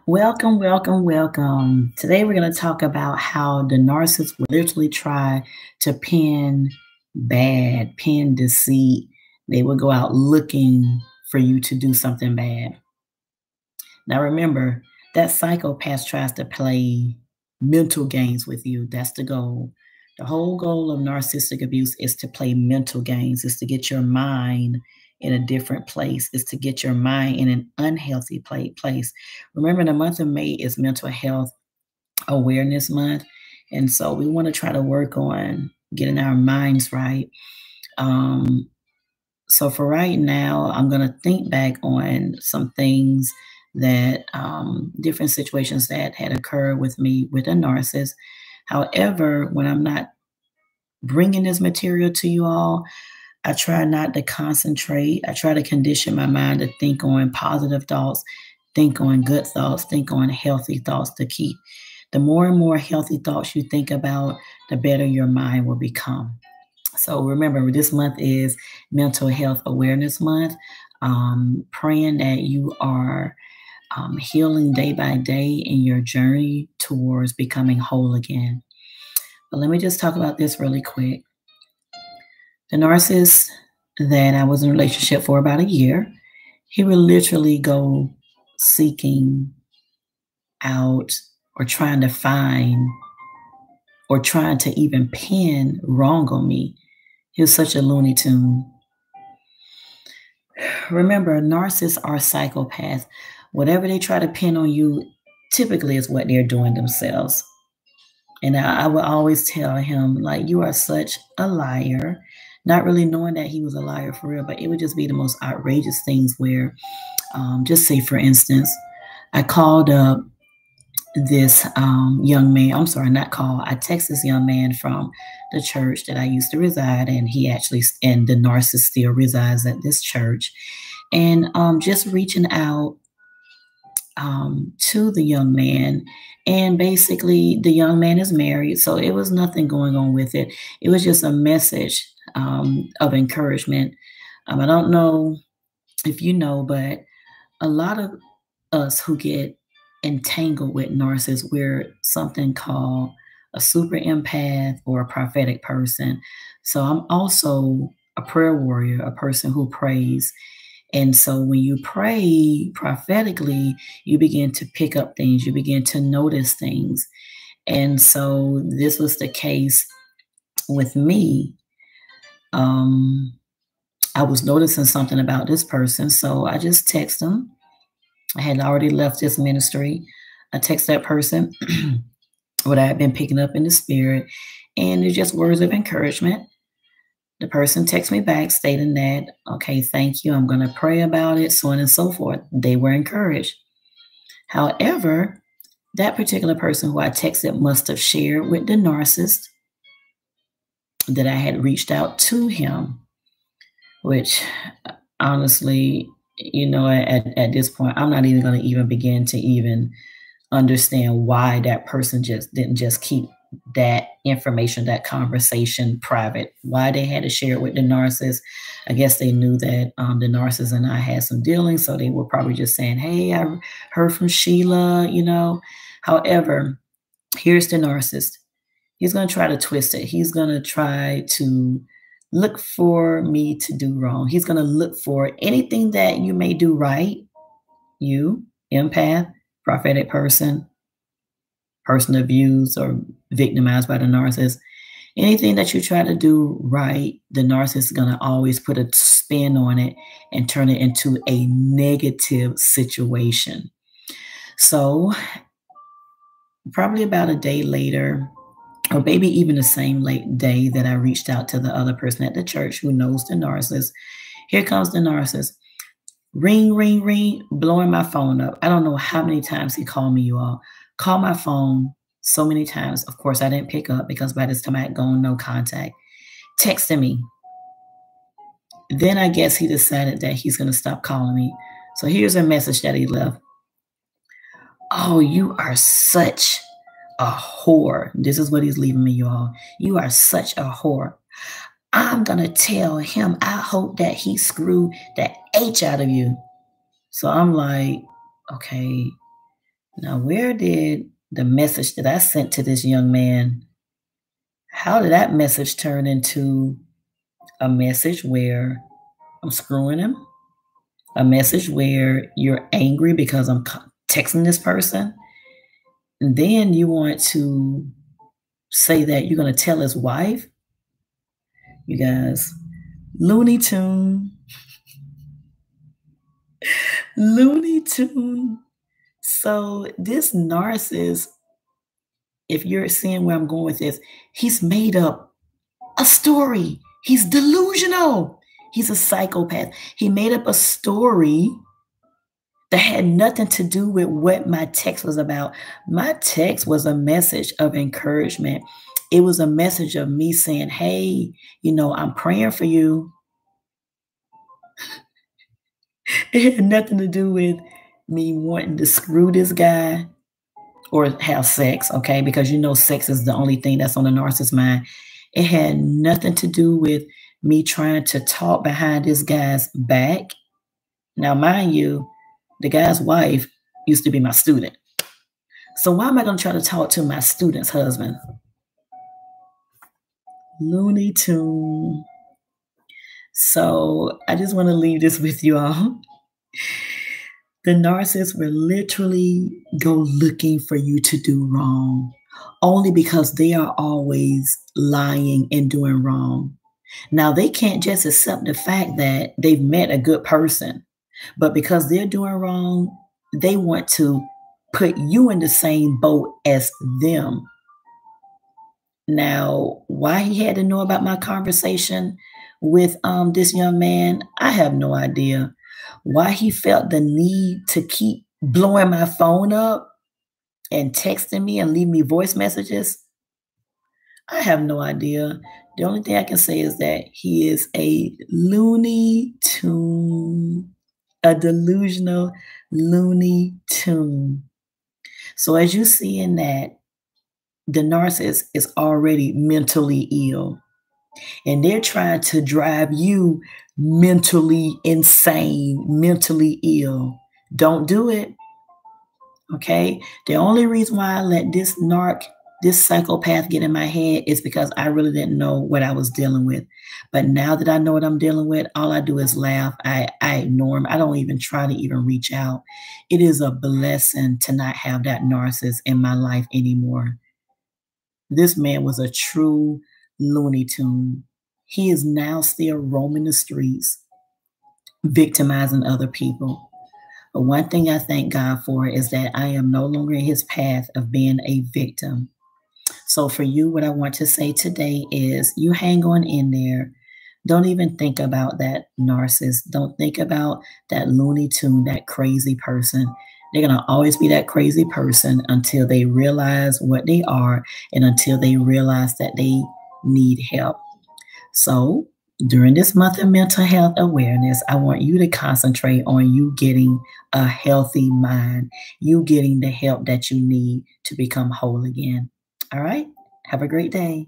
Welcome, welcome, welcome. Today we're going to talk about how the narcissist will literally try to pin deceit. They will go out looking for you to do something bad. Now remember, that psychopath tries to play mental games with you. That's the goal. The whole goal of narcissistic abuse is to play mental games, is to get your mind in a different place, is to get your mind in an unhealthy place. Remember, the month of May is Mental Health Awareness Month. And so we want to try to work on getting our minds right. So for right now, I'm going to think back on some things that different situations that had occurred with me with a narcissist. However, when I'm not bringing this material to you all, I try not to concentrate. I try to condition my mind to think on positive thoughts, think on good thoughts, think on healthy thoughts to keep. The more and more healthy thoughts you think about, the better your mind will become. So remember, this month is Mental Health Awareness Month. Praying that you are healing day by day in your journey towards becoming whole again. But let me just talk about this really quick. The narcissist that I was in a relationship for about a year, he would literally go seeking out or trying to find or trying to even pin wrong on me. He was such a Looney Tune. Remember, narcissists are psychopaths. Whatever they try to pin on you typically is what they're doing themselves. And I would always tell him, like, you are such a liar, not really knowing that he was a liar for real, but it would just be the most outrageous things where, just say, for instance, I called up this young man. I'm sorry, not call. I text this young man from the church that I used to reside in. And the narcissist still resides at this church. And just reaching out to the young man. And basically, the young man is married. So it was nothing going on with it. It was just a message of encouragement. I don't know if you know, but a lot of us who get entangled with narcissists, we're something called a super empath or a prophetic person. So I'm also a prayer warrior, a person who prays. And so when you pray prophetically, you begin to pick up things, you begin to notice things. And so this was the case with me. I was noticing something about this person. So I just text them. I had already left this ministry. I text that person what I had been picking up in the spirit, and it's just words of encouragement. The person texts me back stating that, okay, thank you. I'm going to pray about it, so on and so forth. They were encouraged. However, that particular person who I texted must have shared with the narcissist that I had reached out to him, which honestly, at this point, I'm not even going to even begin to even understand why that person didn't just keep that information, that conversation private, why they had to share it with the narcissist. I guess they knew that the narcissist and I had some dealings, so they were probably just saying, hey, I heard from Sheila, However, here's the narcissist. He's going to try to twist it. He's going to try to look for me to do wrong. He's going to look for anything that you may do right. You, empath, prophetic person abused or victimized by the narcissist. Anything that you try to do right, the narcissist is going to always put a spin on it and turn it into a negative situation. So probably about a day later, or maybe even the same late day that I reached out to the other person at the church who knows the narcissist, here comes the narcissist. Ring, ring, ring, blowing my phone up. I don't know how many times he called me, you all. Called my phone so many times. Of course, I didn't pick up because by this time I had gone no contact. Texting me. Then I guess he decided that he's going to stop calling me. So here's a message that he left. Oh, you are such a whore. This is what he's leaving me, y'all. You are such a whore. I'm going to tell him, I hope that he screwed the H out of you. So I'm like, okay, Now, where did the message that I sent to this young man, how did that message turn into a message where I'm screwing him? A message where you're angry because I'm texting this person? And then you want to say that you're going to tell his wife? You guys, Looney Tune. Looney Tune. So this narcissist, if you're seeing where I'm going with this, he's made up a story. He's delusional. He's a psychopath. He made up a story that had nothing to do with what my text was about. My text was a message of encouragement. It was a message of me saying, hey, I'm praying for you. It had nothing to do with me wanting to screw this guy or have sex, okay? Because sex is the only thing that's on the narcissist's mind. It had nothing to do with me trying to talk behind this guy's back. Now, mind you, the guy's wife used to be my student. So why am I going to try to talk to my student's husband? Looney Tune. So I just want to leave this with you all. The narcissist will literally go looking for you to do wrong, only because they are always lying and doing wrong. Now, they can't just accept the fact that they've met a good person, but because they're doing wrong, they want to put you in the same boat as them. Now, why he had to know about my conversation with this young man, I have no idea. Why he felt the need to keep blowing my phone up and texting me and leaving me voice messages, I have no idea. The only thing I can say is that he is a Looney Tune, a delusional Looney Tune. So as you see in that, the narcissist is already mentally ill. And they're trying to drive you mentally insane, mentally ill. Don't do it. Okay? The only reason why I let this psychopath get in my head is because I really didn't know what I was dealing with. But now that I know what I'm dealing with, all I do is laugh. I ignore him. I don't even try to even reach out. It is a blessing to not have that narcissist in my life anymore. This man was a true Looney Tune. He is now still roaming the streets, victimizing other people. But one thing I thank God for is that I am no longer in his path of being a victim. So for you, what I want to say today is you hang on in there. Don't even think about that narcissist. Don't think about that Looney Tune, that crazy person. They're going to always be that crazy person until they realize what they are and until they realize that they need help. So during this month of mental health awareness, I want you to concentrate on you getting a healthy mind, you getting the help that you need to become whole again. All right? Have a great day.